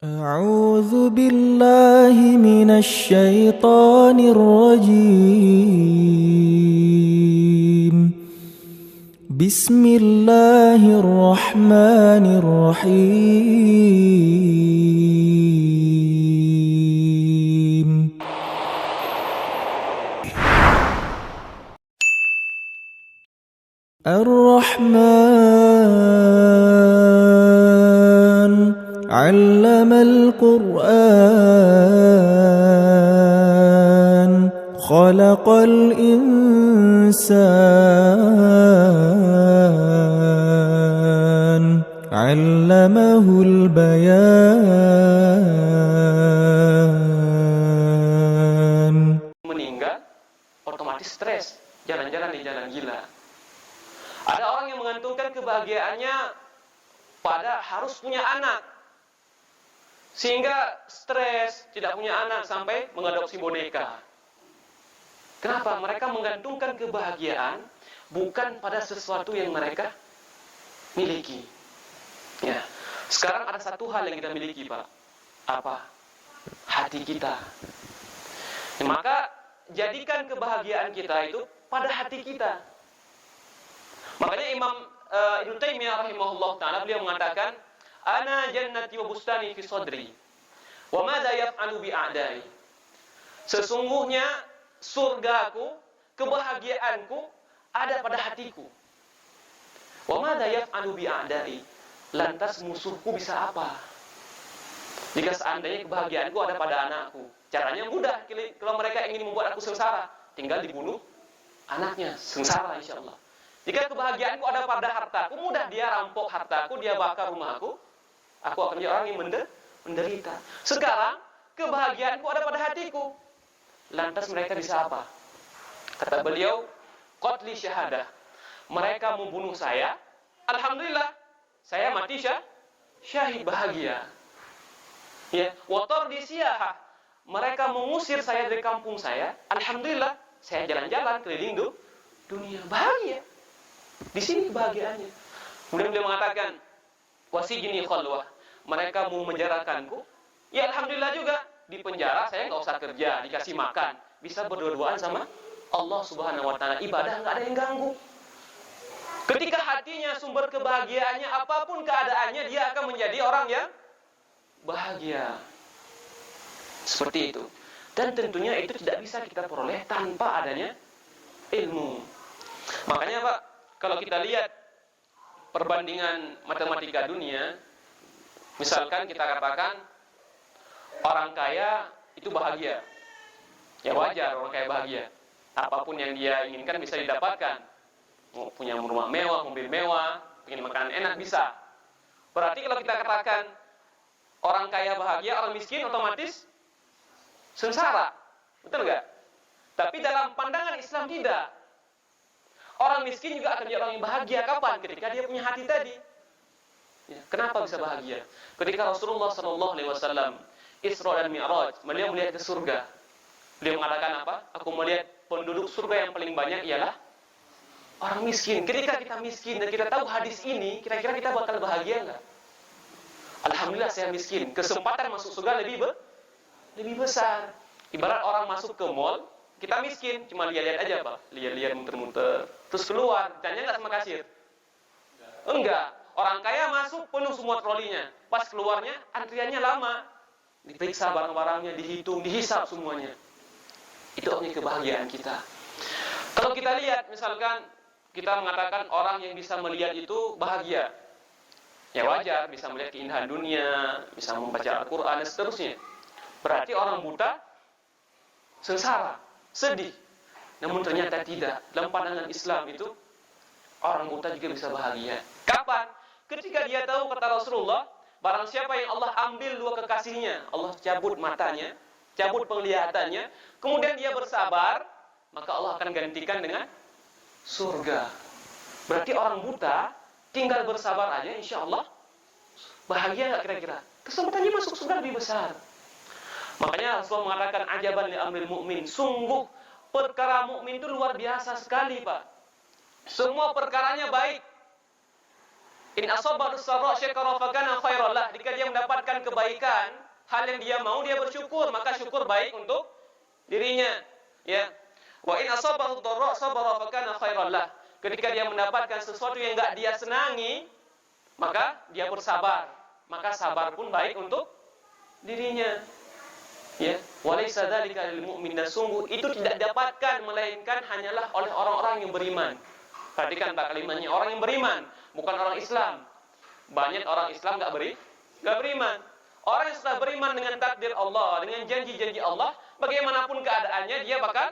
أعوذ بالله من الشيطان الرجيم بسم الله الرحمن الرحيم الرحمن علم القرآن خلق الإنسان علمه البيان. Meninggal otomatis stres, jalan-jalan di jalan gila. Ada orang yang menggantungkan kebahagiaannya pada harus punya anak, sehingga stres tidak punya anak sampai mengadopsi boneka. Kenapa? Mereka menggantungkan kebahagiaan bukan pada sesuatu yang mereka miliki. Ya. Sekarang ada satu hal yang kita miliki, Pak. Apa? Hati kita. Ya, maka jadikan kebahagiaan kita itu pada hati kita. Makanya Imam Ibnu Taimiyah rahimahullah taala beliau mengatakan, "Ana jannati wa bustani fi sadri. Wa madza yaf'alu bi a'dai?" Sesungguhnya surgaku, kebahagiaanku ada pada hatiku. Wa madza yaf'alu bi a'dai? Lantas musuhku bisa apa? Jika seandainya kebahagiaanku ada pada anakku, caranya mudah. Kalau mereka ingin membuat aku sengsara, tinggal dibunuh anaknya, sengsara insyaallah. Jika kebahagiaanku ada pada hartaku, mudah dia rampok hartaku, dia bakar rumahku, aku akan jadi orang yang menderita. Sekarang kebahagiaanku ada pada hatiku, lantas mereka bisa apa? Kata beliau, qatli syahadah. Mereka membunuh saya, alhamdulillah, saya mati syahid, bahagia. Ya, wator di siyahah. Mereka mengusir saya dari kampung saya, alhamdulillah, saya jalan-jalan keliling dunia, bahagia. Di sini kebahagiaannya. Kemudian beliau mengatakan, wasijni khalwah. Mereka mau menjarakanku, ya alhamdulillah juga. Di penjara saya nggak usah kerja, dikasih makan, bisa berdua-duaan sama Allah Subhanahu Wa Taala. Ibadah nggak ada yang ganggu. Ketika hatinya sumber kebahagiaannya, apapun keadaannya, dia akan menjadi orang yang bahagia. Seperti itu. Dan tentunya itu tidak bisa kita peroleh tanpa adanya ilmu. Makanya Pak, kalau kita lihat perbandingan matematika dunia, misalkan kita katakan orang kaya itu bahagia. Ya wajar orang kaya bahagia. Apapun yang dia inginkan bisa didapatkan. Mau punya rumah mewah, mobil mewah, ingin makanan enak bisa. Berarti kalau kita katakan orang kaya bahagia, orang miskin otomatis sengsara. Betul nggak? Tapi dalam pandangan Islam tidak. Orang miskin juga akan jadi orang yang bahagia. Kapan? Ketika dia punya hati tadi. Ya, kenapa bisa bahagia? Ketika Rasulullah SAW Isra dan Mi'raj, beliau melihat ke surga. Beliau mengatakan apa? Aku melihat penduduk surga yang paling banyak ialah orang miskin. Ketika kita miskin dan kita tahu hadis ini, kira-kira kita bakal bahagia enggak? Alhamdulillah saya miskin. Kesempatan masuk surga lebih besar. Ibarat orang masuk ke mall, kita miskin, cuma lihat-lihat aja Pak. Lihat-lihat muter-muter. Terus keluar, tanya nggak sama kasir? Enggak. Orang kaya masuk penuh semua trolinya. Pas keluarnya, antriannya lama. Diperiksa barang-barangnya, dihitung, dihisap semuanya. Itu hanya kebahagiaan kita. Kalau kita lihat, misalkan kita mengatakan orang yang bisa melihat itu bahagia. Ya wajar, bisa melihat keindahan dunia, bisa membaca Al-Quran, dan seterusnya. Berarti orang buta sengsara, sedih. Namun ternyata tidak. Dalam pandangan Islam itu, orang buta juga bisa bahagia. Kapan? Ketika dia tahu kata Rasulullah, barang siapa yang Allah ambil dua kekasihnya, Allah cabut matanya, cabut penglihatannya, kemudian dia bersabar, maka Allah akan gantikan dengan surga. Berarti orang buta tinggal bersabar aja, insya Allah bahagia nggak kira-kira? Kesempatannya masuk surga lebih besar. Makanya Rasulullah mengatakan ajaban li amril mu'min. Sungguh perkara mukmin itu luar biasa sekali, Pak. Semua perkaranya baik. In asabahu sarra syakara fa kana khairan lah. Jika dia mendapatkan kebaikan, hal yang dia mau, dia bersyukur, maka syukur baik untuk dirinya. Ya. Wa in asabahu dharra sabara fa kana khairan lah. Ketika dia mendapatkan sesuatu yang enggak dia senangi, maka dia bersabar. Maka sabar pun baik untuk dirinya. Ya, walaysa dzalika lil mu'min, dan sungguh itu tidak dapatkan melainkan hanyalah oleh orang-orang yang beriman. Perhatikan Pak kalimatnya, orang yang beriman, bukan orang Islam. Banyak orang Islam enggak beriman. Orang yang sudah beriman dengan takdir Allah, dengan janji-janji Allah, bagaimanapun keadaannya dia bakal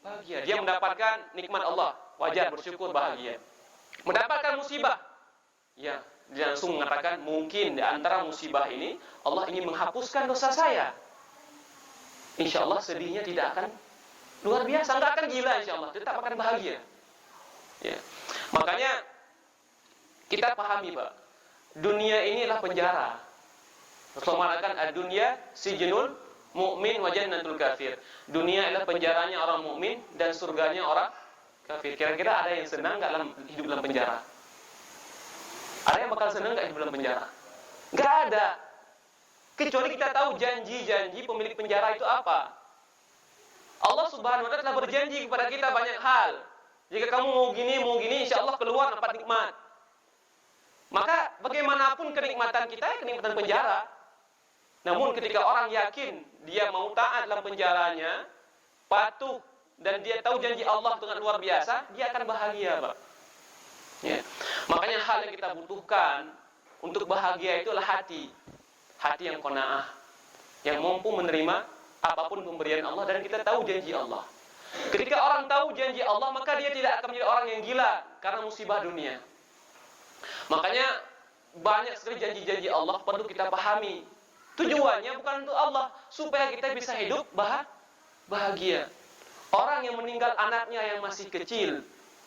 bahagia. Dia mendapatkan nikmat Allah, wajar bersyukur, bahagia. Mendapatkan musibah, ya, dia langsung mengatakan mungkin di antara musibah ini Allah ingin menghapuskan dosa saya. Insya Allah sedihnya tidak akan luar biasa, enggak akan gila, insya Allah tetap akan bahagia. Ya. Makanya kita pahami Pak, dunia inilah penjara. Rasulullah mengatakan ad-dunya sijnul mu'min wa jannatul kafir. Dunia adalah penjaranya orang mukmin dan surganya orang kafir. Kira-kira ada yang senang enggak hidup dalam penjara? Ada yang bakal senang enggak hidup dalam penjara? Enggak ada. Kecuali kita tahu janji-janji pemilik penjara itu apa. Allah Subhanahu wa taala telah berjanji kepada kita banyak hal. Jika kamu mau gini, insya Allah keluar dapat nikmat. Maka bagaimanapun kenikmatan kita, kenikmatan penjara. Namun ketika orang yakin dia mau taat dalam penjaranya, patuh, dan dia tahu janji Allah dengan luar biasa, dia akan bahagia, Pak. Ya. Makanya hal yang kita butuhkan untuk bahagia itulah hati. Hati yang qanaah, yang mampu menerima apapun pemberian Allah, dan kita tahu janji Allah. Ketika orang tahu janji Allah, maka dia tidak akan menjadi orang yang gila karena musibah dunia. Makanya banyak sekali janji-janji Allah perlu kita pahami. Tujuannya bukan untuk Allah, supaya kita bisa hidup bahagia. Orang yang meninggal anaknya yang masih kecil,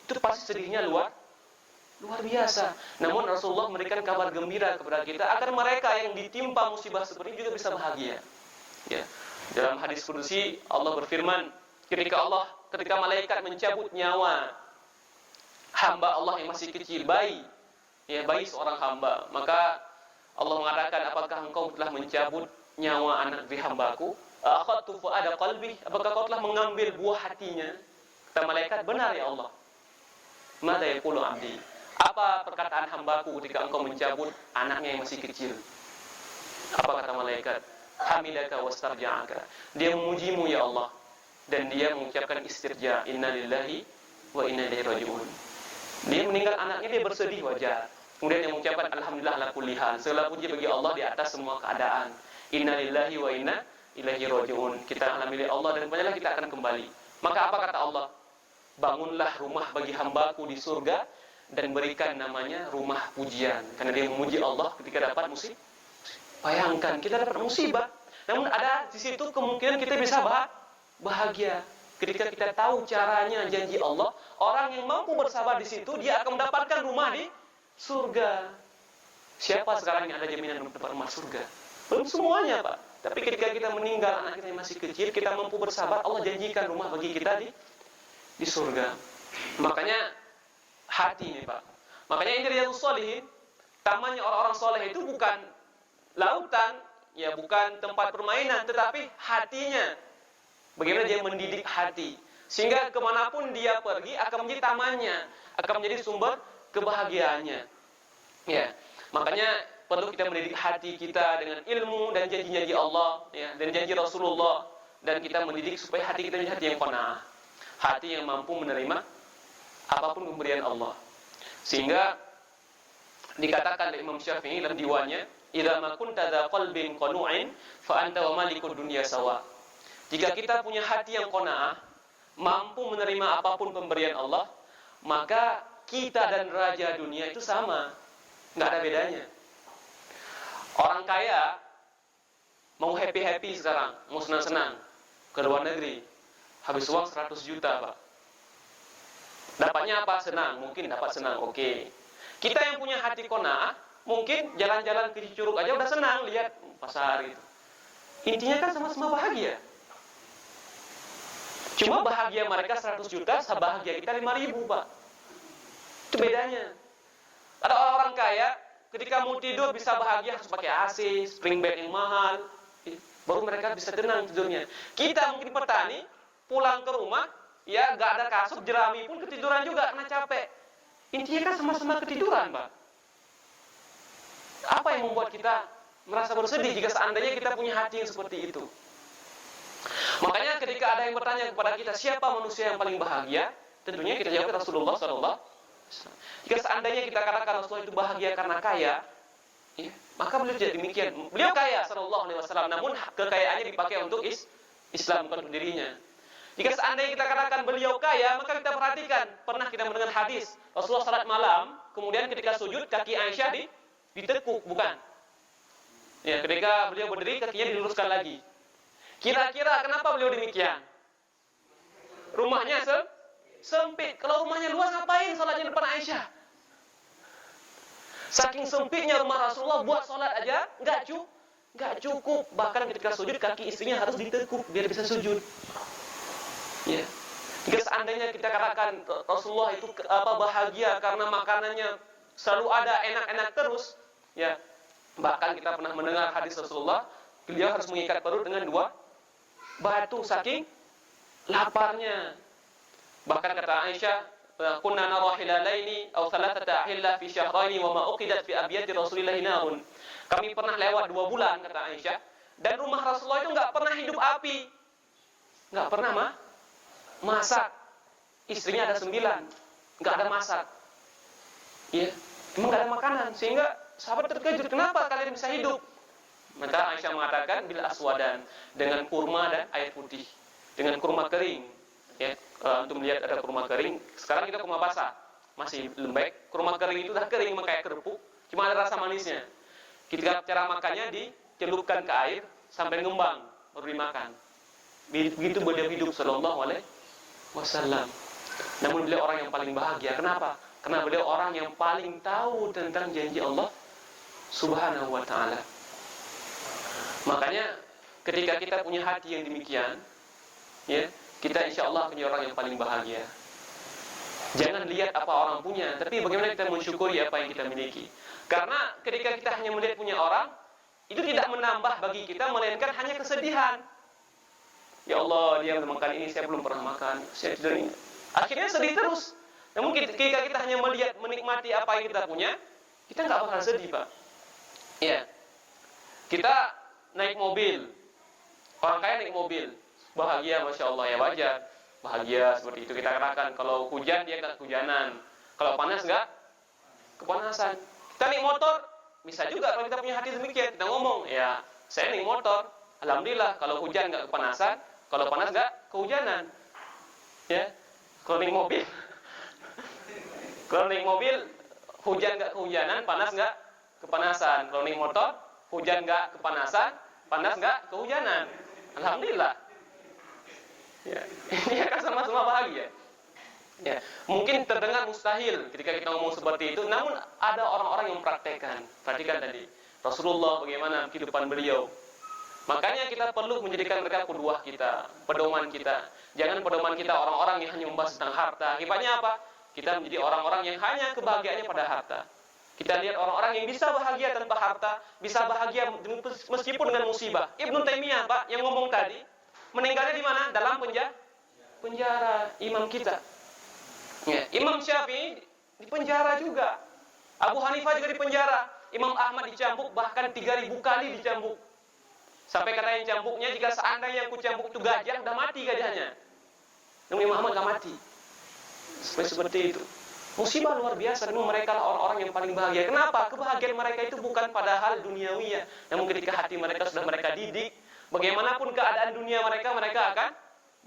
itu pasti sedihnya luar biasa. Namun Rasulullah memberikan kabar gembira kepada kita agar mereka yang ditimpa musibah seperti ini juga bisa bahagia. Ya. Dalam hadis qudsi Allah berfirman, ketika malaikat mencabut nyawa hamba Allah yang masih kecil, bayi seorang hamba, maka Allah mengatakan, apakah engkau telah mencabut nyawa anak di hambaku? Akhadtu fu'ada qalbi, apakah kau telah mengambil buah hatinya? Kata malaikat, benar ya Allah. Mada yaqulu abdi? Apa perkataan hambaku ketika engkau mencabut anaknya yang masih kecil? Apa kata malaikat? Hamidaka wastarja'aka. Dia memujimu ya Allah, dan dia mengucapkan istirja, inna lillahi wa inna ilaihi raji'un. Dia meninggal anaknya, dia bersedih, wajar. Kemudian dia mengucapkan alhamdulillah ala kulli hal, segala puji bagi Allah di atas semua keadaan. Inna lillahi wa inna ilaihi raji'un. Kita adalah milik Allah dan kepadanya kita akan kembali. Maka apa kata Allah? Bangunlah rumah bagi hambaku di surga dan berikan namanya rumah pujian, karena dia memuji Allah ketika dapat musibah. Bayangkan kita dapat musibah, namun ada di situ kemungkinan kita bisa bahagia. Ketika kita tahu caranya janji Allah, orang yang mampu bersabar di situ, dia akan mendapatkan rumah di surga. Siapa sekarang yang ada jaminan untuk dapat rumah surga? Belum semuanya, Pak. Tapi ketika kita meninggal, anak kita yang masih kecil, kita mampu bersabar, Allah janjikan rumah bagi kita di surga. Makanya hati ini, Pak. Makanya ini Riyadhus Shalihin, tamannya orang-orang soleh itu bukan lautan, ya bukan tempat permainan, tetapi hatinya. Bagaimana dia mendidik hati, sehingga kemanapun dia pergi akan menjadi tamannya, akan menjadi sumber kebahagiaannya. Ya, makanya perlu kita mendidik hati kita dengan ilmu dan janji-janji Allah, ya, dan janji Rasulullah, dan kita mendidik supaya hati kita menjadi hati yang qanaah, hati yang mampu menerima apapun pemberian Allah. Sehingga dikatakan oleh Imam Syafi'i dalam diwannya, idza ma kunta dza qalbin qanu'in fa anta wa malikud dunya sawa. Jika kita punya hati yang qanaah, mampu menerima apapun pemberian Allah, maka kita dan raja dunia itu sama, nggak ada bedanya. Orang kaya mau happy-happy sekarang, mau senang-senang ke luar negeri, habis uang 100 juta, Pak. Dapatnya apa? Senang, mungkin dapat senang, oke. Kita yang punya hati qanaah, mungkin jalan-jalan ke Curug aja udah senang lihat pasar itu. Intinya kan sama-sama bahagia. Cuma bahagia mereka 100 juta, bahagia kita 5.000, Pak. Itu bedanya. Ada orang-orang kaya, ketika mau tidur bisa bahagia harus pakai AC, spring bed yang mahal, baru mereka bisa tenang tidurnya. Kita mungkin petani, pulang ke rumah, ya gak ada kasur, jerami pun ketiduran juga karena capek. Intinya kan sama-sama ketiduran, Pak. Apa yang membuat kita merasa bersedih jika seandainya kita punya hati yang seperti itu? Makanya ketika ada yang bertanya kepada kita, siapa manusia yang paling bahagia? Tentunya kita jawab Rasulullah SAW. Jika seandainya kita katakan Rasulullah itu bahagia karena kaya, ya, maka beliau tidak demikian. Beliau kaya Sallallahu Alaihi Wasallam, namun kekayaannya dipakai untuk Islam, bukan untuk dirinya. Jika seandainya kita katakan beliau kaya, maka kita perhatikan, pernah kita mendengar hadis Rasulullah salat malam, kemudian ketika sujud kaki Aisyah ditekuk, bukan? Ya, ketika beliau berdiri kakinya diluruskan lagi. Kira-kira kenapa beliau demikian? Rumahnya sempit. Kalau rumahnya luas, ngapain salatnya depan Aisyah? Saking sempitnya rumah Rasulullah, buat salat aja nggak cukup. Bahkan ketika sujud kaki istrinya harus ditekuk biar bisa sujud. Ya. Jika seandainya kita katakan Rasulullah itu bahagia karena makanannya selalu ada enak-enak terus, ya. Bahkan kita pernah mendengar hadis Rasulullah, beliau harus mengikat perut dengan 2 batu saking laparnya. Bahkan kata Aisyah, kunna nara hilalaini aw thalathata ahilla fi syahraini wa ma uqidat fi abyati Rasulillah narun. Kami pernah lewat 2 bulan, kata Aisyah, dan rumah Rasulullah itu enggak pernah hidup api. Enggak pernah masak. Istrinya ada 9, enggak ada masak. Ya, emang enggak ada makanan, sehingga sahabat terkejut, kenapa kalian bisa hidup? Maka Aisyah mengatakan bil aswadan, dengan kurma dan air putih, dengan kurma kering. Ya, untuk melihat ada kurma kering. Sekarang kita kurma basah, masih lembek. Kurma kering itu dah kering, kayak kerupuk, cuma ada rasa manisnya. Kita cara makannya dicelupkan ke air sampai ngembang, baru dimakan. Begitu beliau hidup Sallallahu Alaihi Wasallam. Namun beliau orang yang paling bahagia. Kenapa? Karena beliau orang yang paling tahu tentang janji Allah Subhanahu Wa Taala. Makanya ketika kita punya hati yang demikian, ya, kita insya Allah menjadi orang yang paling bahagia. Jangan lihat apa orang punya, tapi bagaimana kita mensyukuri apa yang kita miliki. Karena ketika kita hanya melihat punya orang, itu tidak menambah bagi kita, melainkan hanya kesedihan. Ya Allah, dia makan ini, saya belum pernah makan, saya tidak ini. Akhirnya sedih terus. Namun ketika kita hanya melihat, menikmati apa yang kita punya, kita nggak bakal sedih, Pak. Ya, kita naik mobil, orang kaya naik mobil, bahagia, masya Allah, ya wajar, bahagia seperti itu. Kita katakan kalau hujan dia nggak kehujanan, kalau panas nggak kepanasan. Kita naik motor, bisa juga kalau kita punya hati demikian, kita ngomong, ya saya naik motor, alhamdulillah, kalau hujan nggak kepanasan, kalau panas nggak kehujanan. Ya, kalau naik mobil, kalau naik mobil hujan nggak kehujanan, panas nggak kepanasan. Kalau naik motor, hujan nggak kepanasan, panas nggak kehujanan. Alhamdulillah. Ya, ini akan sama-sama bahagia. Ya, mungkin terdengar mustahil ketika kita ngomong seperti itu, namun ada orang-orang yang mempraktekkan. Perhatikan tadi Rasulullah bagaimana kehidupan beliau. Makanya kita perlu menjadikan mereka qudwah kita, pedoman kita. Jangan pedoman kita orang-orang yang hanya membahas tentang harta. Akibatnya apa? Kita menjadi orang-orang yang hanya kebahagiaannya pada harta. Kita lihat orang-orang yang bisa bahagia tanpa harta, bisa bahagia meskipun dengan musibah. Ibnu Taimiyah, Pak, yang ngomong tadi, meninggalnya di mana? Dalam penjara. Imam kita. Ya, Imam Syafi'i di penjara juga. Abu Hanifah juga di penjara. Imam Ahmad dicambuk, bahkan 3.000 kali dicambuk. Sampai kata yang cambuknya, jika seandainya yang kucambuk itu gajah, udah mati gajahnya. Namun Imam Ahmad gak mati. Seperti itu. Musibah luar biasa, namun mereka lah orang-orang yang paling bahagia. Kenapa? Kebahagiaan mereka itu bukan pada hal duniawi, namun ketika hati mereka sudah mereka didik, bagaimanapun keadaan dunia mereka akan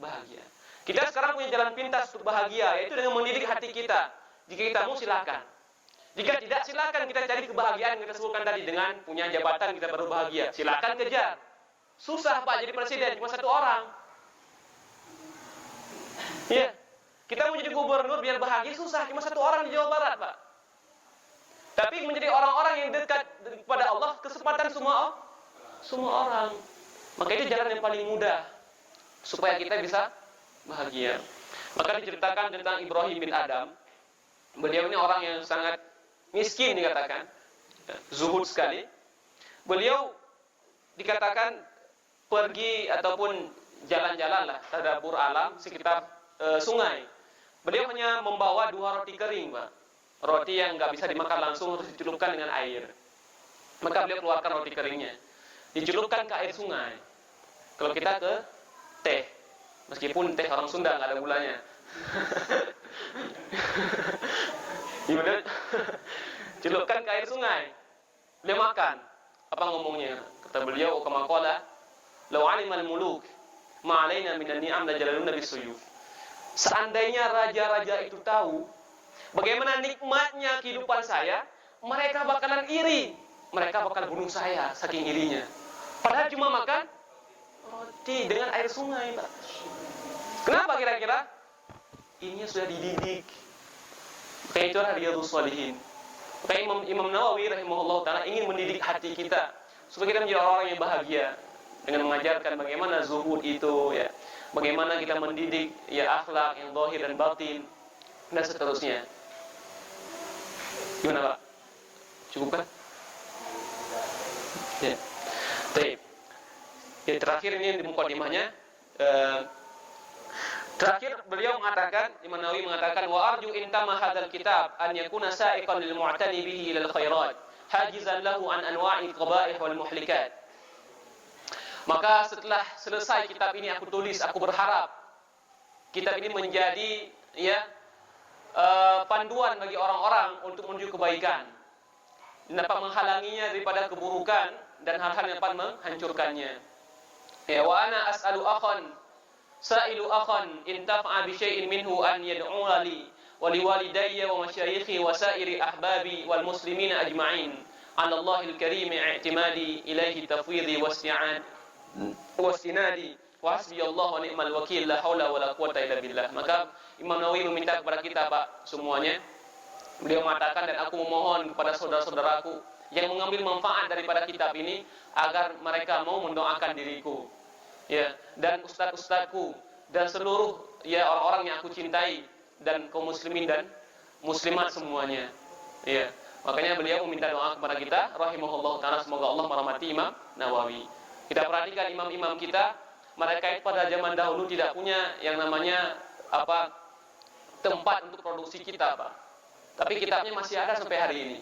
bahagia. Kita sekarang punya jalan pintas untuk bahagia, yaitu dengan mendidik hati kita. Jika kita mau, silakan. Jika tidak, silakan kita cari kebahagiaan yang kita sebutkan tadi. Dengan punya jabatan kita baru bahagia, silakan kejar. Susah, Pak, jadi presiden cuma 1 orang. Ya, kita mau jadi gubernur biar bahagia susah, cuma 1 orang di Jawa Barat, Pak. Tapi menjadi orang-orang yang dekat kepada Allah, kesempatan semua orang. Maka itu jalan yang paling mudah supaya kita bisa bahagia. Maka diceritakan tentang Ibrahim bin Adam. Beliau ini orang yang sangat miskin dikatakan, zuhud sekali. Beliau dikatakan pergi ataupun jalan-jalan lah, tadabbur alam sekitar sungai. Beliau hanya membawa 2 roti kering, Pak. Roti yang nggak bisa dimakan langsung, harus dicelupkan dengan air. Maka beliau keluarkan roti keringnya, dicelupkan ke air sungai. Kalau kita ke teh, meskipun teh orang Sunda nggak ada gulanya. Kemudian celupkan ke air sungai, beliau makan. Apa ngomongnya? Kata beliau, kama qala, "Law 'alimal muluk ma 'alaina minan ni'am la jalaluna bisuyuf." Seandainya raja-raja itu tahu bagaimana nikmatnya kehidupan saya, mereka bakalan iri. Mereka bakal bunuh saya saking irinya. Padahal cuma makan roti dengan air sungai, Pak. Kenapa kira-kira? Ini sudah dididik. Kayak itu Riyadhus Shalihin. Kayak Imam Nawawi rahimahullah ta'ala ingin mendidik hati kita supaya kita menjadi orang yang bahagia dengan mengajarkan bagaimana zuhud itu, ya. Bagaimana kita mendidik ya akhlak yang zahir dan batin dan seterusnya. Gimana, Pak? Cukup kan? Ya. Baik. Yang terakhir ini di mukadimahnya, terakhir beliau mengatakan, Imam Nawawi mengatakan, wa arju intama hadzal kitab an yakuna sa'iqan lil mu'tani bihi ila al khairat hajizan lahu an anwa'il qaba'ih wal muhlikat. Maka setelah selesai kitab ini aku tulis, aku berharap kitab ini menjadi ya panduan bagi orang-orang untuk menuju kebaikan, dapat menghalanginya daripada keburukan dan hal-hal yang dapat menghancurkannya. Ya, wa ana as'alu akhan sa'ilu akhan intafa'a bi syai'in minhu an yad'u li wa liwalidayya wa masyayikhi wa sa'iri ahbabi wal muslimina ajma'in 'ala Allahil karim i'timadi ilaihi tafwidhi wastinadi wa hasbiyallahu wa ni'mal wakil la haula wala quwwata illa billah. Maka Imam Nawawi meminta kepada kita, Pak, semuanya. Beliau mengatakan, dan aku memohon kepada saudara-saudaraku yang mengambil manfaat daripada kitab ini agar mereka mau mendoakan diriku, ya, dan ustaz-ustazku dan seluruh ya orang-orang yang aku cintai dan kaum muslimin dan muslimat semuanya, ya. Makanya beliau meminta doa kepada kita rahimahullah taala, semoga Allah merahmati Imam Nawawi. Kita perhatikan imam-imam kita, mereka pada zaman dahulu tidak punya yang namanya tempat untuk produksi kitab, Pak. Tapi kitabnya masih ada sampai hari ini.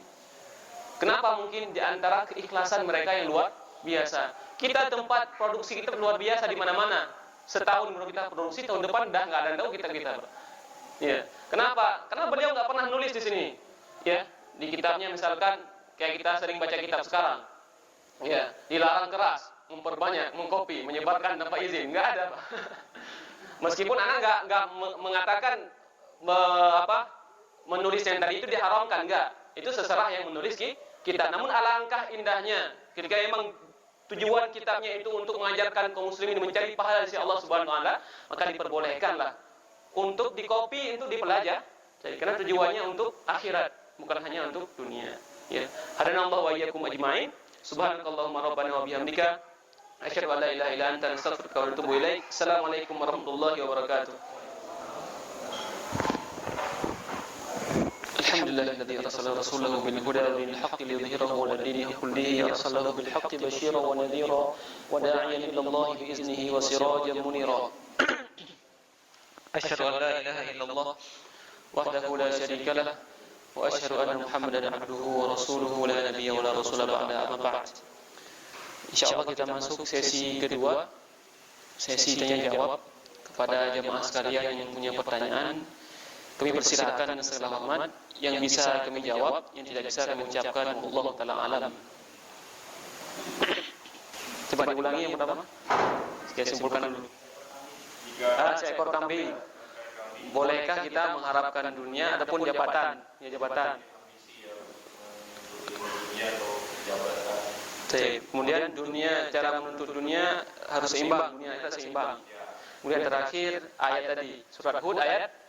Kenapa? Mungkin di antara keikhlasan mereka yang luar biasa. Kita tempat produksi kitab luar biasa di mana-mana. Setahun baru kita produksi, tahun depan dah nggak ada yang tahu kitab-kitab. Ya. Kenapa? Karena beliau nggak pernah nulis di sini. Ya, di kitabnya misalkan kayak kita sering baca kitab sekarang. Ya, dilarang keras, memperbanyak, mengkopi, menyebarkan tanpa izin, nggak ada, Pak. Meskipun anak nggak mengatakan menulis yang tadi itu diharamkan, enggak. Itu seserah yang menulis kita. Namun alangkah indahnya ketika memang tujuan kitabnya itu untuk mengajarkan kaum muslimin mencari pahala dari Allah Subhanahu wa taala, maka diperbolehkanlah untuk dikopi, untuk dipelajari. Karena tujuannya untuk akhirat, bukan hanya untuk dunia. Ya. Hadanallahu wa iyyakum ajmain. Subhanakallahumma rabbana wa bihamdika asyhadu an la ilaha illa anta astaghfiruka wa atubu ilaik. Assalamualaikum warahmatullahi wabarakatuh. Alhamdulillahilladzi arsala rasulahu bil huda wa dinil haqqi liyudhhirahu 'ala dinihi kullihi. Arsalahu bil haqqi basyiran wa nadhira wa da'iyan ila Allah bi iznihi wa sirajan munira. Asyhadu an la ilaha illallah wahdahu la syarika lah wa asyhadu anna Muhammadan abduhu wa rasuluhu la nabiyya wa la rasula ba'da, amma ba'd. Insyaallah kita masuk sesi kedua, sesi tanya jawab. Kepada jemaah sekalian yang punya pertanyaan, kami persilakan segala hormat. Yang bisa kami jawab, yang tidak bisa kami ucapkan Allah taala alam. Coba diulangi yang pertama. Saya simpulkan dulu. Seekor kambing. Bolehkah kita mengharapkan dunia ataupun jabatan? Ya, jabatan. Kemudian dunia, cara menuntut dunia harus seimbang, dunia akhirat seimbang. Kemudian terakhir ayat tadi, surat Hud ayat.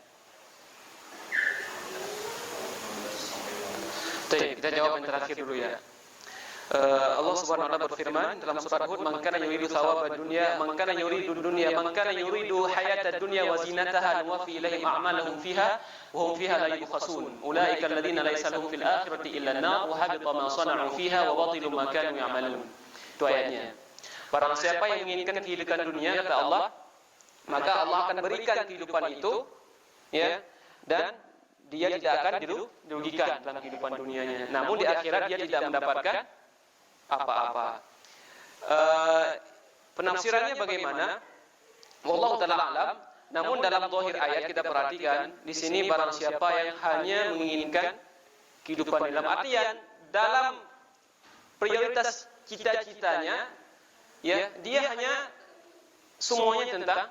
Kita jawab yang terakhir dulu ya. Allah Subhanahu wa taala berfirman dalam surat Hud, "Man kana yuridu thawabad dunya, man kana yuridu dunya, man kana yuridu hayatad dunya wa zinataha wa fi ilaihim a'maluhum fiha wa hum fiha la yubkhasun. Ulaika alladziina laysa lahum fil akhirati illa an-nar wa habita ma sana'u fiha wa batilu ma kanu ya'malun." Itu ayatnya. Barang siapa yang menginginkan kehidupan dunia, kata Allah, maka Allah akan berikan kehidupan itu, ya, dan dia tidak akan dirugikan dalam kehidupan dunianya. Namun di akhirat dia tidak mendapatkan apa-apa. Penafsirannya bagaimana? Wallahu ta'ala alam. Namun dalam zahir ayat kita perhatikan, di sini barang siapa yang hanya menginginkan kehidupan dalam artian dalam prioritas cita-citanya, ya, dia hanya semuanya tentang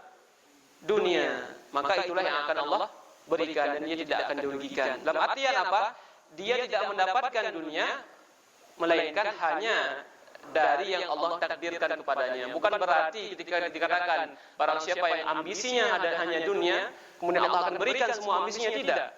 dunia, maka itulah yang akan Allah berikan dan dia tidak akan dirugikan. Dalam artian apa? Dia tidak mendapatkan dunia melainkan hanya dari yang Allah takdirkan kepadanya. Bukan berarti ketika dikatakan barang siapa yang ambisinya hanya dunia, kemudian Allah akan berikan semua ambisinya, tidak.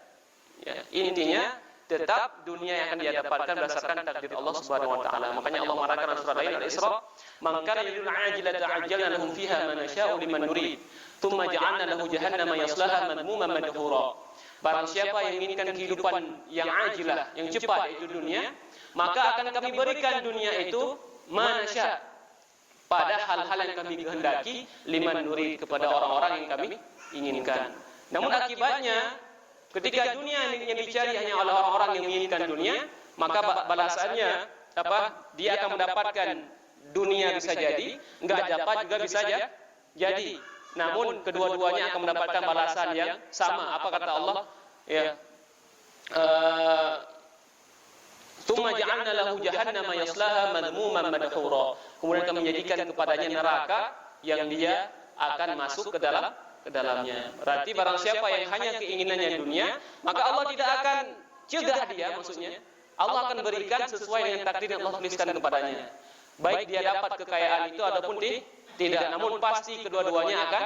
Ya, intinya tetap dunia yang akan dia dapatkan berdasarkan takdir Allah Subhanahu wa taala. Makanya Allah mengatakan dalam surah lain Al-Isra, "Man kana yuridul ajilata ajjalna lahum fiha ma nasha'u liman nurid, tsumma ja'alna lahu jahannama yaslaha madmuman madhura." Barang siapa yang menginginkan kehidupan yang ajilah, yang cepat, yaitu dunia, maka akan kami berikan dunia itu manasya, pada hal-hal yang kami kehendaki, liman nurid, kepada orang-orang yang kami inginkan. Namun akibatnya ketika dunia yang dicari hanya oleh orang-orang yang menginginkan dunia, maka balasannya apa? Dia akan mendapatkan dunia bisa jadi, enggak dapat juga bisa jadi. Namun kedua-duanya akan mendapatkan balasan yang sama. Apa kata Allah? Ya. Tsumma ja'alna lahu jahannama yaslaha madmuman madhura. Kemudian kami menjadikan kepadanya neraka yang dia akan masuk ke dalamnya. Berarti barang siapa yang hanya keinginannya dunia, maka Allah tidak akan cegah dia, maksudnya Allah akan berikan sesuai dengan takdir yang Allah tuliskan kepadanya. Baik dia dapat kekayaan itu ataupun tidak, namun pasti kedua-duanya akan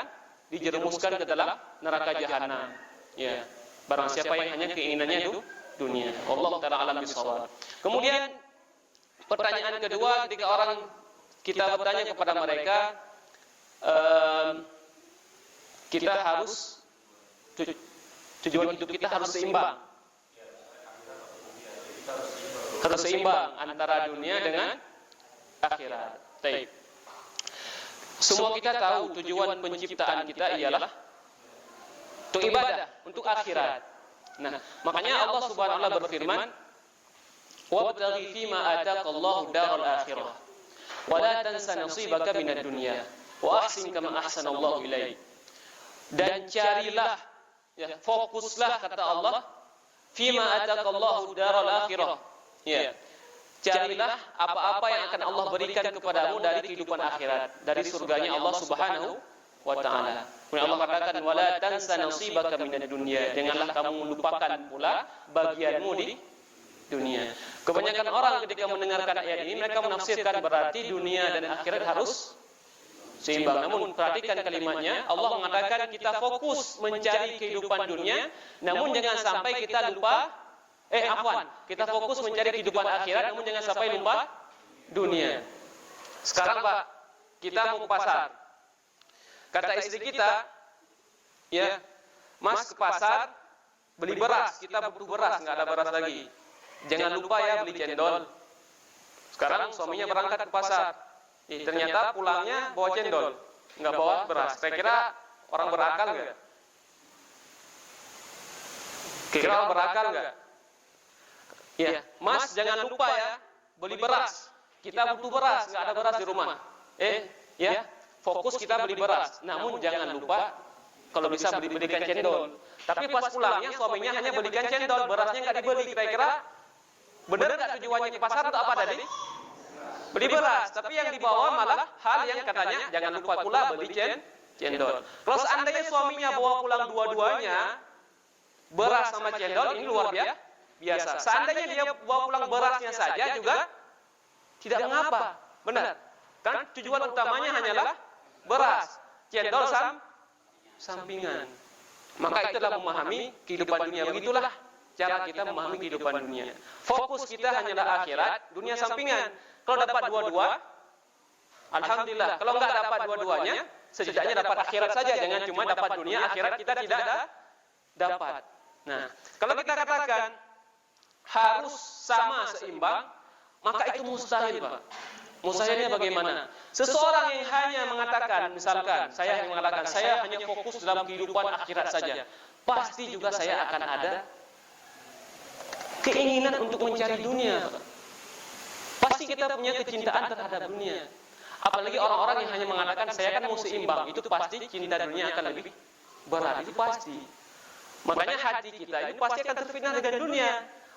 dijerumuskan ke dalam neraka jahanam. Ya, barang siapa yang hanya keinginannya itu dunia. Allah Ta'ala alam bisawab. Kemudian pertanyaan kedua, ketika orang kita bertanya kepada mereka, kita harus tujuan hidup kita harus seimbang. Harus seimbang antara dunia dengan akhirat. Baik. Semua kita tahu tujuan penciptaan kita ialah untuk ibadah, untuk akhirat. Nah, makanya Allah Subhanahu wa taala berfirman, "Wabtaghi fima ataqallahu daral akhirah, wa la tansa nasibaka minad dunya, wa ahsin kama ahsanallahu ilaik." Dan carilah, ya, fokuslah kata Allah, fima ataqallahu daral akhirah. Ya. Carilah apa-apa yang akan Allah berikan kepadamu dari kehidupan akhirat, dari surganya Allah Subhanahu wa taala. Kemudian Allah katakan, "Wala tansa nasibaka minad dunya." Janganlah kamu melupakan pula bagianmu di dunia. Kebanyakan orang ketika mendengarkan ayat ini mereka menafsirkan berarti dunia dan akhirat harus seimbang. Namun perhatikan kalimatnya, Allah mengatakan kita fokus mencari kehidupan dunia, namun jangan sampai kita lupa kita fokus mencari kehidupan akhirat, namun jangan sampai lupa dunia. Sekarang Pak, kita mau ke pasar. Kata istri kita, ya, Mas ke pasar beli beras, kita butuh beras, nggak ada beras lagi. Jangan lupa ya beli cendol. Sekarang suaminya berangkat ke pasar, ternyata pulangnya bawa cendol, nggak bawa beras. Kira-kira orang berakal nggak? Kira-kira orang berakal nggak? Ya, Mas jangan lupa ya beli beras. Kita butuh beras, nggak ada beras di rumah. Ya, fokus kita beli beras. Namun jangan lupa kalau bisa belikan cendol. Tapi pas pulangnya suaminya hanya belikan cendol, berasnya nggak dibeli. Kira-kira benar nggak tujuannya ke pasar untuk apa tadi? Beli beras. Tapi yang dibawa malah hal yang katanya jangan lupa pula beli cendol. Kalau seandainya suaminya bawa pulang dua-duanya, beras sama cendol, ini luar biasa. Seandainya dia bawa pulang berasnya saja juga tidak mengapa, benar? Kan tujuan utamanya hanyalah beras, cendol sampingan. Maka itu adalah memahami kehidupan dunia. Begitulah cara kita memahami kehidupan dunia. Fokus kita hanyalah akhirat, dunia sampingan. Kalau dapat dua-dua, alhamdulillah. Kalau enggak dapat dua-duanya, setidaknya dapat akhirat saja. Jangan cuma dapat dunia, akhirat kita tidak dapat. Nah, kalau kita katakan harus sama seimbang, maka itu mustahil, Pak. Mustahilnya bagaimana? Seseorang yang hanya mengatakan, misalkan saya yang mengatakan saya hanya fokus dalam kehidupan akhirat saja, pasti juga saya akan ada keinginan untuk mencari dunia. Pasti kita punya kecintaan terhadap dunia. Apalagi orang-orang yang hanya mengatakan saya kan mau seimbang, itu pasti cinta dunia akan lebih berat, itu pasti. Makanya hati kita ini pasti akan terfitnah dengan dunia.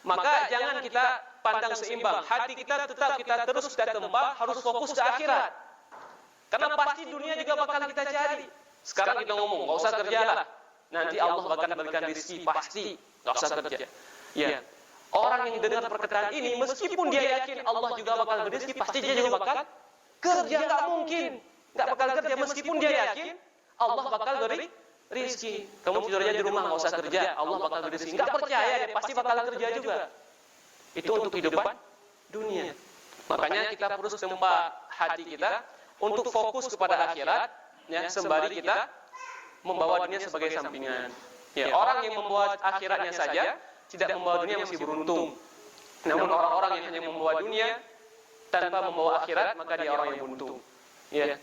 Maka jangan kita pandang seimbang. Hati kita tetap kita terus kita tembak, harus fokus ke akhirat. Karena pasti dunia juga bakal kita cari. Sekarang kita ngomong, nggak usah kerjalah. Nanti Allah bakal berikan rezeki, pasti nggak usah kerja. Ya. Orang yang dengar perkataan ini, meskipun dia yakin Allah juga bakal beri rezeki, pasti dia juga bakal kerja. Nggak mungkin nggak bakal kerja meskipun dia yakin Allah bakal beri rezeki. Kamu tidur aja di rumah, nggak usah kerja, Allah bakal beri rezeki. Nggak percaya, dia pasti bakal kerja juga. Itu untuk kehidupan dunia. Makanya kita harus tempa hati kita untuk fokus kepada akhirat, ya, sembari kita membawa dunia sebagai sampingan. Ya, orang yang membawa akhiratnya saja, tidak membawa dunia masih beruntung. Namun orang-orang yang hanya membawa dunia tanpa membawa akhirat, maka dia orang yang buntu. Ya.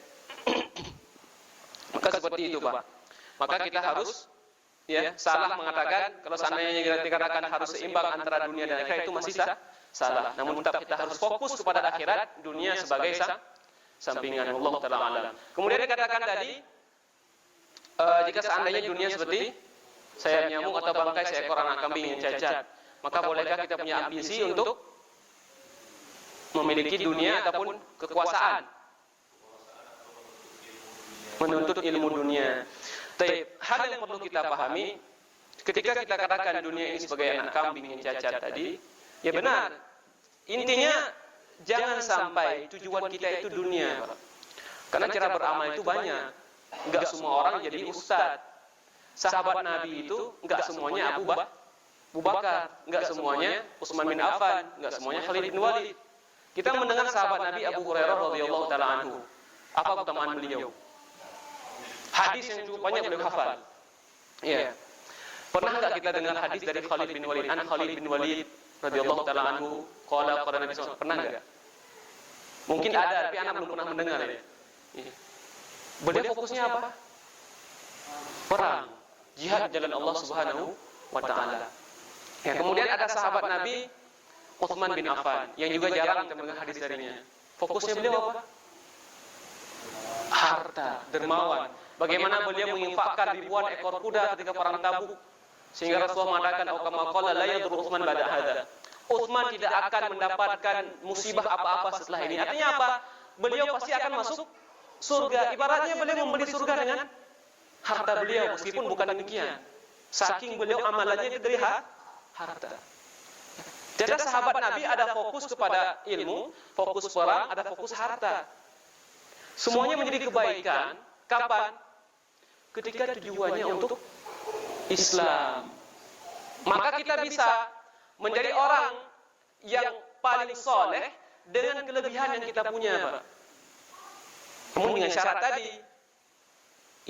Maka seperti itu, Pak. Maka kita harus salah mengatakan kalau seandainya kita dikatakan harus seimbang antara dunia dan akhirat, itu masih salah. Namun tetap kita harus fokus kepada akhirat, dunia sebagai sampingan. Allah taala alam. Kemudian dikatakan tadi, jika seandainya dunia seperti sayap nyamuk atau bangkai seekor anak kambing yang cacat, maka bolehkah kita punya ambisi untuk memiliki dunia ataupun kekuasaan, menuntut ilmu dunia? Hal yang perlu kita pahami, ketika kita katakan dunia ini sebagai anak kambing yang cacat tadi, ya benar. Intinya jangan sampai tujuan kita itu dunia, Pak. Karena cara beramal itu banyak. Enggak semua orang jadi ustadz. Sahabat Nabi itu enggak semuanya Abu Bakar, enggak semuanya Utsman bin Affan, enggak semuanya Khalid bin Walid. Kita mendengar sahabat Nabi Abu Hurairah radhiyallahu taala anhu. Apa keutamaan beliau? Hadis yang cukup banyak beliau hafal. Iya. Pernah enggak kita dengar hadis dari Khalid bin Walid? An Khalid bin Walid radhiyallahu taala anhu qala Nabi SAW. Pernah enggak? Mungkin ada, tapi anak belum pernah mendengar ya. Beliau fokusnya apa? Perang, jihad jalan Allah Subhanahu wa taala. Ya, kemudian ada sahabat Nabi Utsman bin Affan yang juga jarang kita mendengar hadis darinya. Fokusnya beliau apa? Harta, dermawan. Bagaimana beliau menginfakkan ribuan ekor kuda ketika perang Tabuk, sehingga Rasulullah mengatakan, "Au kama qala la yadur Utsman ba'da hadza." Utsman tidak akan mendapatkan musibah apa-apa setelah ini. Artinya apa? Beliau pasti akan masuk surga. Ibaratnya beliau membeli surga dengan harta beliau, meskipun bukan demikian. Saking beliau amalannya itu dari harta. Jadi sahabat Nabi ada fokus kepada ilmu, fokus perang, ada fokus harta. Semuanya menjadi kebaikan. Kapan? Ketika tujuannya untuk Islam. Maka kita bisa menjadi orang yang paling soleh dengan kelebihan yang kita punya, Pak. Namun dengan syarat tadi,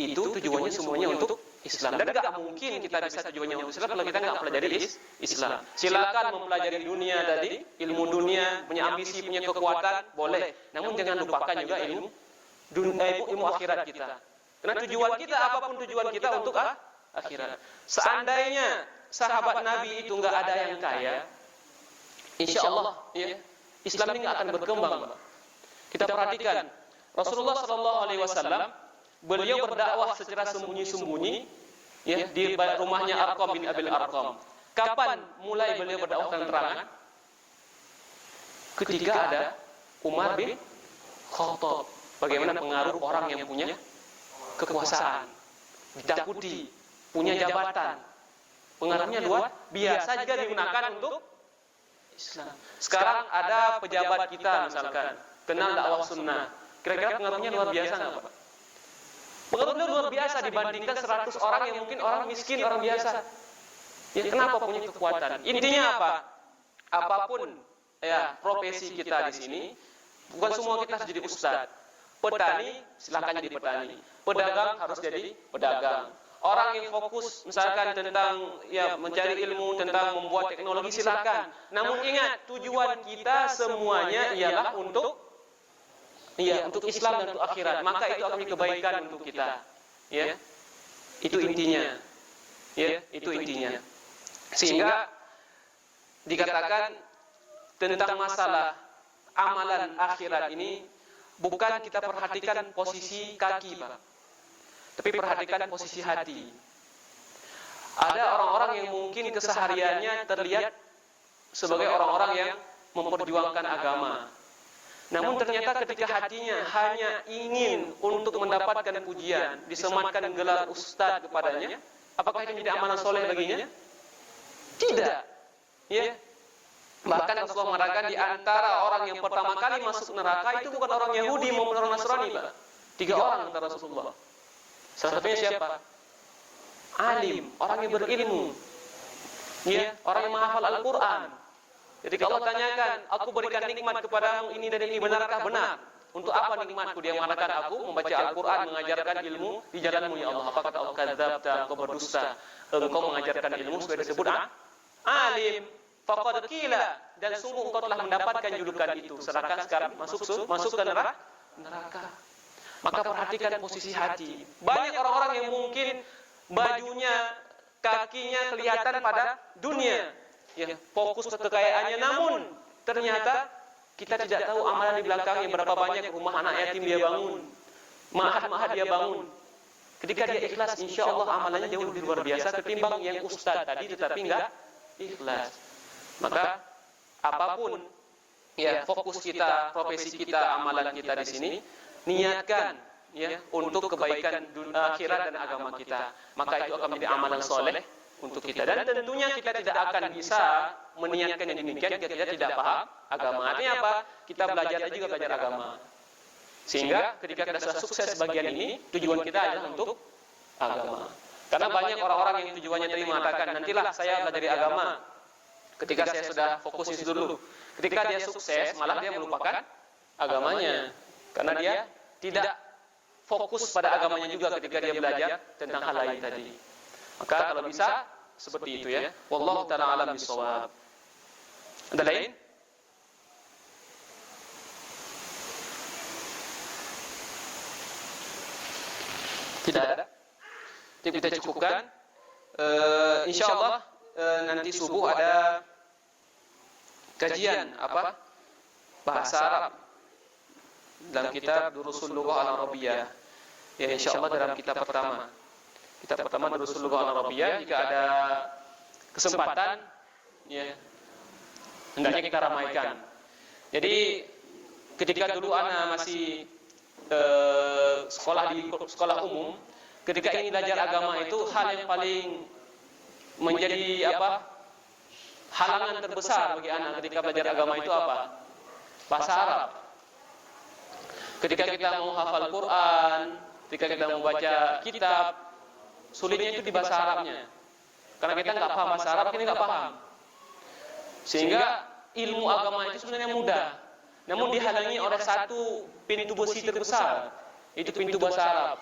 itu tujuannya semuanya untuk Islam. Dan tidak mungkin kita bisa tujuannya untuk Islam kalau kita nggak pelajari Islam. Silakan mempelajari dunia tadi, ilmu dunia, punya ambisi, punya kekuatan, boleh. Namun jangan lupakan juga ilmu akhirat kita. Karena tujuan kita, apapun tujuan kita untuk akhirat. Seandainya sahabat Nabi itu nggak ada yang kaya, insya Allah ya, Islam ini nggak akan berkembang, Pak. Kita perhatikan Rasulullah SAW, beliau berdakwah secara sembunyi-sembunyi ya, di rumahnya Arqam bin Abil Arqam. Kapan mulai beliau berdakwah terang-terangan? Ketika ada Umar bin Khattab. Bagaimana pengaruh orang yang punya kekuasaan, ditakuti, punya jabatan, pengaruhnya luar biasa jika digunakan untuk Islam. Sekarang ada pejabat kita misalkan kenal dakwah sunnah, kira-kira pengaruhnya luar biasa nggak, Pak? Pengaruhnya luar biasa dibandingkan 100 orang yang mungkin orang miskin, orang biasa. Ya, kenapa punya kekuatan? Intinya apa? Apapun ya profesi kita di sini, Bukan semua kita harus jadi ustaz. Petani silakan jadi petani. Pedagang harus jadi pedagang. Orang yang fokus misalkan tentang mencari ilmu tentang membuat teknologi silakan. Namun ingat, tujuan kita semuanya ialah untuk Islam dan untuk akhirat. Maka itu akan menjadi kebaikan untuk kita. Ya. Itu intinya. Ya, itu intinya. Sehingga dikatakan tentang masalah amalan akhirat ini bukan kita perhatikan posisi kaki, Pak. Tapi perhatikan posisi hati. Ada orang-orang yang mungkin kesehariannya terlihat sebagai orang-orang yang memperjuangkan agama. Namun ternyata ketika hatinya hanya ingin untuk mendapatkan pujian, disematkan gelar ustaz kepadanya, apakah itu menjadi amalan soleh baginya? Tidak. Ya. Bahkan Rasulullah mengatakan di antara orang yang pertama kali masuk neraka itu bukan orang Yahudi maupun orang Nasrani, Pak. 3 orang kata Rasulullah. Salah satunya siapa? Alim, orang yang berilmu. Ya, orang yang menghafal Al-Qur'an. Jadi kalau Allah tanyakan, aku berikan nikmat kepadamu ini dan ini, benarkah? Benar. Untuk apa nikmatku? Dia mengatakan, aku membaca Al-Qur'an, mengajarkan ilmu di jalanmu ya Allah. Apa kata Allah? Kadzabta, engkau berdusta. Engkau mengajarkan ilmu supaya disebut alim. Faqad qila, dan sungguh engkau telah mendapatkan julukan itu. Sedangkan sekarang masuk ke neraka. Maka perhatikan posisi hati. Banyak orang-orang yang mungkin bajunya, kakinya kelihatan pada dunia, ya, fokus ke kekayaannya, namun ternyata kita tidak tahu amalan di belakangnya, berapa banyak rumah anak yatim dia bangun, mahat-mahat dia bangun. Ketika dia ikhlas, insya Allah amalannya jauh lebih luar biasa ketimbang yang ustaz tadi tetapi enggak ikhlas. Maka apapun fokus kita, profesi kita, amalan kita di sini, niatkan untuk kebaikan akhirat dan agama kita. Maka itu akan menjadi amalan soleh untuk kita. Dan tentunya kita tidak akan bisa meniatkan yang demikian jika kita tidak paham agama. Artinya apa? Kita belajar juga belajar agama. Sehingga ketika kita sudah sukses bagian ini, tujuan kita adalah untuk agama. Karena banyak orang-orang yang tujuannya tadi mengatakan, nantilah saya belajar agama ketika saya sudah fokus itu dulu. Ketika dia sukses, malah dia melupakan agamanya. Karena dia tidak fokus pada agamanya juga ketika dia belajar tentang hal lain tadi. Maka kalau bisa seperti itu ya. Wallahu ta'ala alam bisawab. Ada lain? Tidak ada. Jadi kita cukupkan. Insyaallah nanti subuh ada kajian bahasa Arab dalam kitab Durusul Lughah Al-Arabiyyah. Ya, insyaallah dalam kitab pertama. Kitab pertama Durusul Lughah Al-Arabiyyah, jika ada kesempatan ya hendaknya kita ramaikan. Jadi ketika dulu ana masih sekolah umum, ketika ini belajar agama itu hal yang paling menjadi halangan terbesar bagi anak ketika belajar agama itu apa? Bahasa Arab. Ketika kita mau hafal Quran, ketika kita mau baca kitab, sulitnya itu di bahasa Arabnya. Karena kita nggak paham bahasa Arab, kita nggak paham. Sehingga ilmu agama itu sebenarnya mudah, namun dihalangi oleh satu pintu besi terbesar, itu pintu bahasa Arab.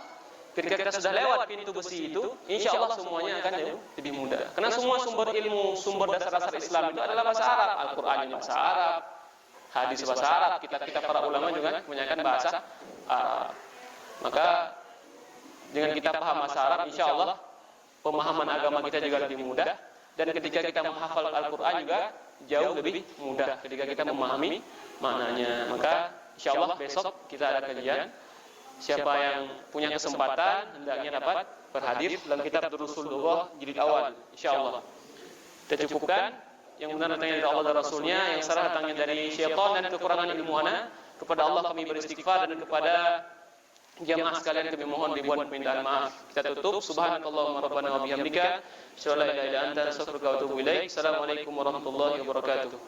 Ketika kita sudah lewat pintu besi itu, insya Allah semuanya akan jauh lebih mudah. Karena semua sumber ilmu, sumber dasar-dasar Islam itu adalah bahasa Arab. Al-Quran bahasa Arab, hadis bahasa Arab, kitab-kitab para ulama juga kebanyakan bahasa Arab. Maka dengan kita paham bahasa Arab, insya Allah pemahaman agama kita juga lebih mudah. Dan ketika kita menghafal Al-Quran juga jauh lebih mudah ketika kita memahami maknanya. Maka insya Allah besok kita ada kajian. Siapa yang punya kesempatan hendaknya dapat berhadir dalam kitab Durusul Lughah jilid awal, insyaallah. Kita cukupkan yang benar datangnya dari Allah dan Rasulnya, yang salah datangnya dari syaitan dan kekurangan ilmu ana. Kepada Allah kami beristighfar dan kepada jamaah sekalian kami mohon ribuan permintaan maaf. Kita tutup. Subhanakallahumma rabbana wa bihamdika, asyhadu an la ilaha illa anta, astaghfiruka wa atubu ilaik. Assalamualaikum warahmatullahi wabarakatuh.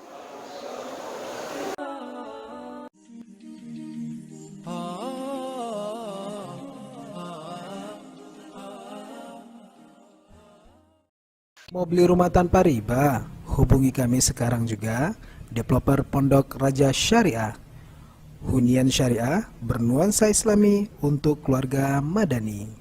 Mau beli rumah tanpa riba? Hubungi kami sekarang juga, developer Pondok Raja Syariah. Hunian syariah bernuansa islami untuk keluarga madani.